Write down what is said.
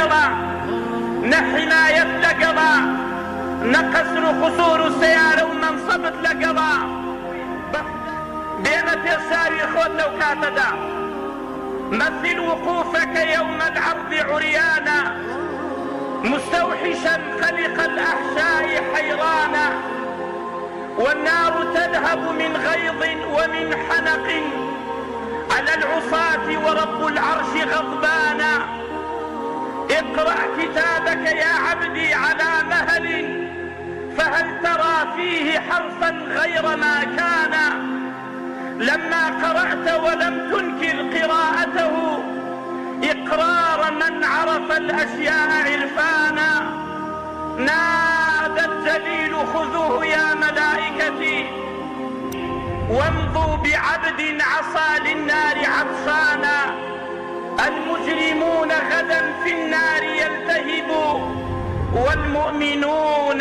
لقلا نحماية لقلا نقصر خسور السيارة ومنصبت لقلا بين تساري خود لو كاتدا مثل وقوفك يوم العرض عريانا مستوحشا خلق الأحشاء حيرانا والنار تلهب من غيظ ومن حنق على العصاة ورب العرش غضبانا اقرأ كتابك يا عبدي على مهل فهل ترى فيه حرفا غير ما كان لما قرأت ولم تنكر قراءته إقرار من عرف الأشياء عرفانا نادى الجليل خذوه يا ملائكتي وامضوا بعبد عصى للنار عطشانا المجرمون غدا في النار يلتهبوا والمؤمنون